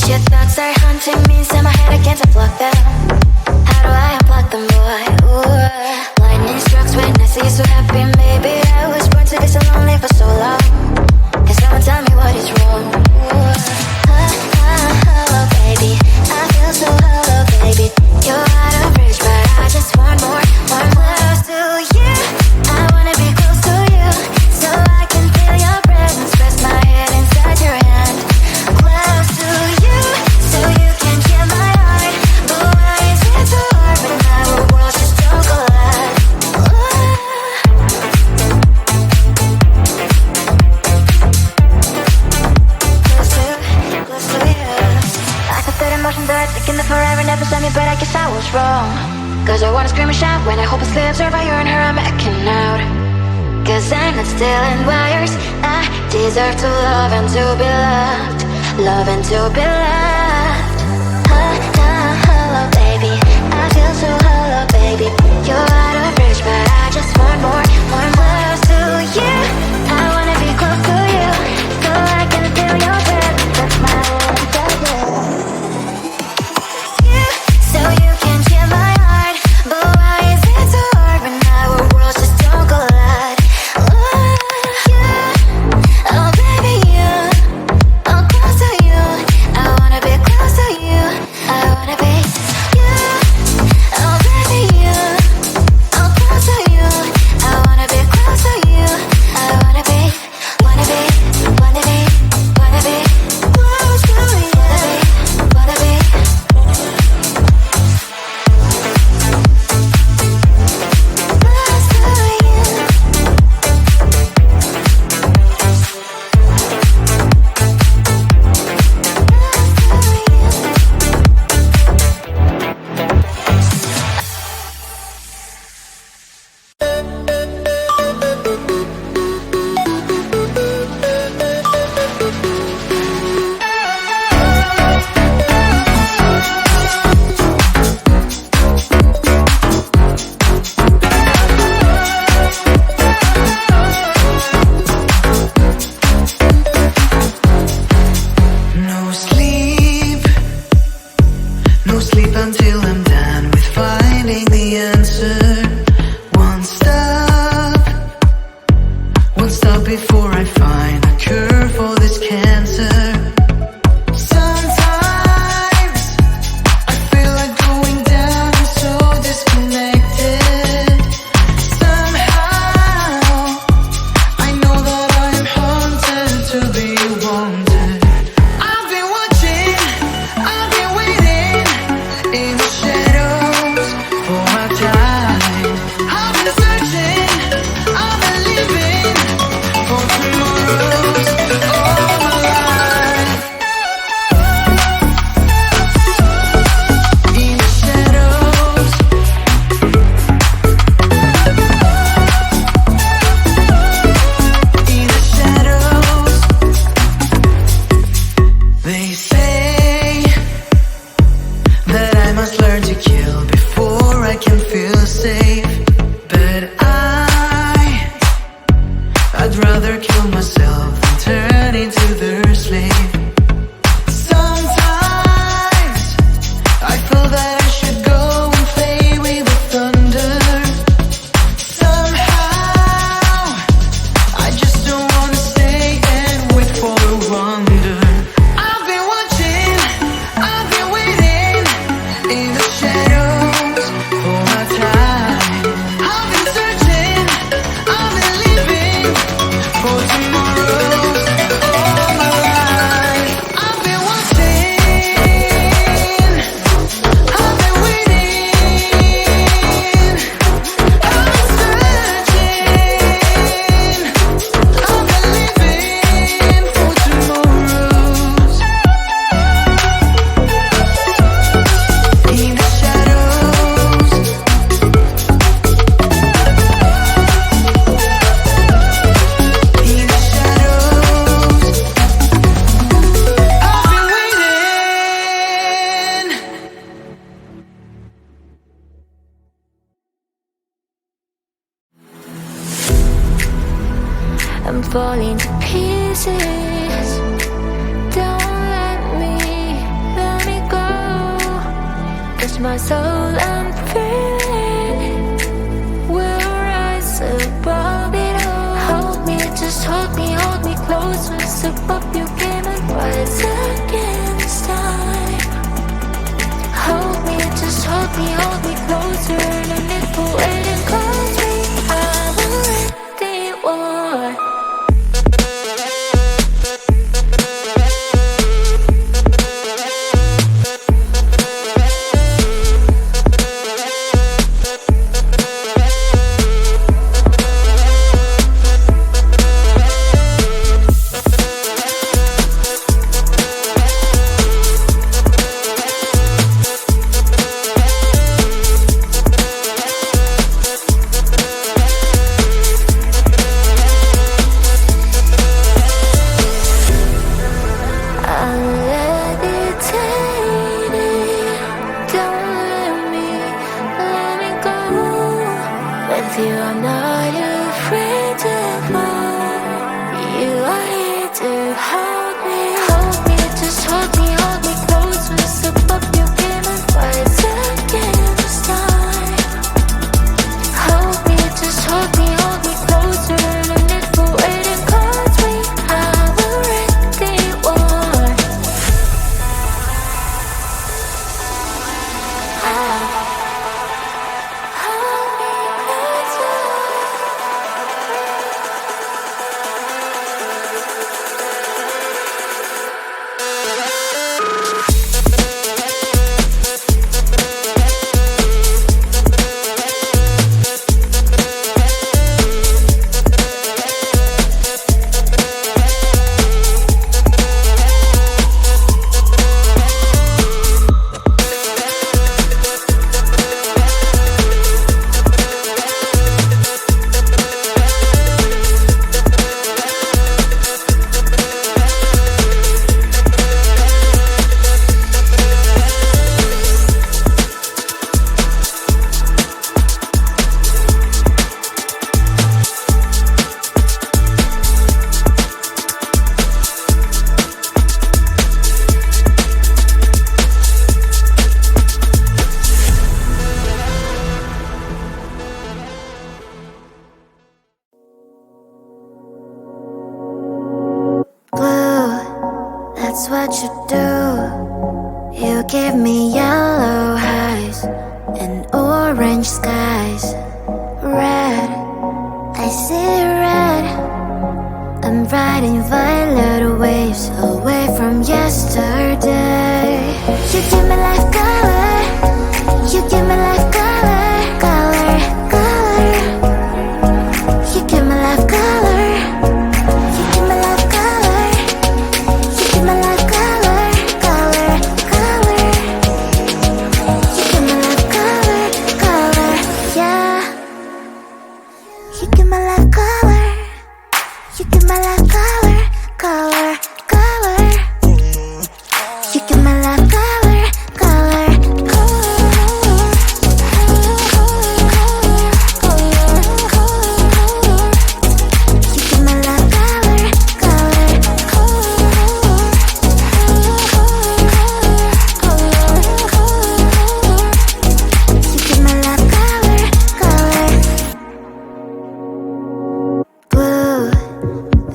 Your thoughts are haunting me, inside my head I can't unplug them. How do I unplug them, boy? Ooh. Lightning strikes when I see you so happy. Maybe I was born to be so lonely for so long. Can someone tell me what is wrong? Hello, baby. I feel so hello, baby. You're out of reach, but I just want more close to you. I wanna be close to you, so I can feel your presence. Press my head inside your hand. Close to you, so you can hear my heart. But why is it so hard when our worlds just don't collide? Close to you. I thought that emotion that I'd taken the forever never saw me, but I guess I was wrong. Cause I wanna scream and shout when I hope it slips over you and her I'm backing out. Cause I'm not stealing wires. I deserve to love and to be loved. Love and to be loved. Hello, baby. I feel so hello, baby. You're out of reach, but I just want more close to you. I wanna be close to you, so I can feel your breath. That's my desire. You, so you can hear my heart. But why is it so hard when our worlds just don't collide? Oh baby, you, oh close to you. I wanna be close to you. I wanna be you. Oh baby, you, oh close to you. I wanna be close to you. I wanna be close to you. Wanna be close to you. No sleep until I'm done with finding the answer. One stop before I find a cure for this cancer. Sometimes I feel like going down, I'm so disconnected. Somehow I know that I'm haunted to be wanted. I've been watching, I've been waiting in the shadows for my time. I've been searching, I've been living for tomorrows all my life. In the shadows, in the shadows, they say that I must learn to kill before I can feel safe. But I'd rather kill myself than turn into their slave. Sometimes I feel that I should go and play with the thunder. Somehow I just don't wanna stay and wait for a wonder. I've been watching, I've been waiting in the shadows for my time. I've been searching, I've been living for tomorrows all my life. I've been watching, I've been waiting, I've been searching, I've been living for tomorrows. In the shadows, in the shadows, I've been waiting. I'm falling to pieces. Don't let me touch my soul and feeling will rise above it all. Hold me, just hold me close. Once above you came and rise against time. Hold me, just hold me closer. No need for waiting, cause we have already won. That's what you do. You give me yellow eyes and orange skies. Red, I see red. I'm riding violet waves away from yesterday. You give me life color. You give me life color, color, color. You give me life color. You give me life color. You give me life color, color, color. You give me life color, color, yeah. You give me life color. You give me life color, color, color. You give me life color, color,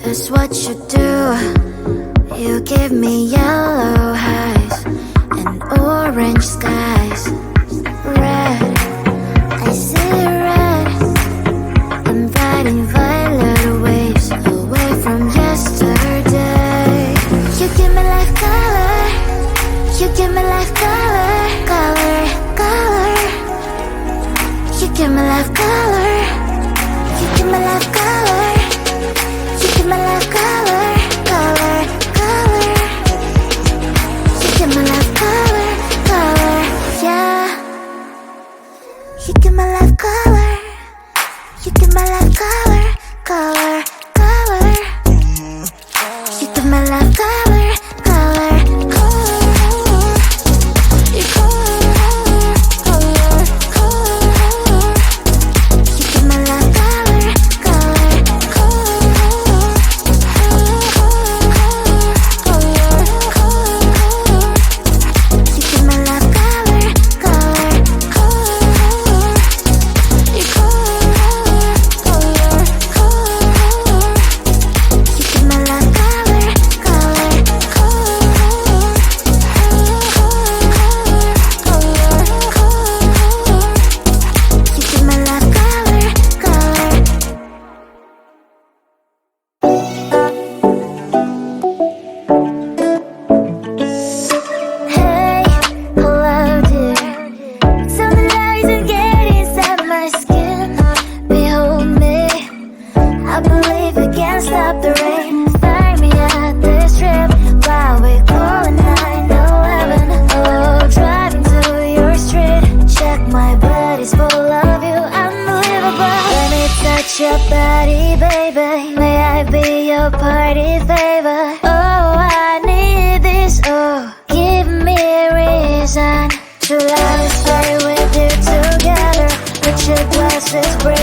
that's what you do. You give me yellow eyes and orange skies. Red, I see red. I'm riding violet waves away from yesterday. You give me life color. You give me life color, color, color. You give me life color. You give me life color. You give me life color, color, color. You give me life color, color, yeah. You give me life color. You give me life color, color, color. You give me life color, color, color. You color, color, color. You give me life color, color, color. You give me life color, color. What's your body, baby? May I be your party favor? Oh, I need this, oh, give me a reason to love and stay with you together. Let your glasses break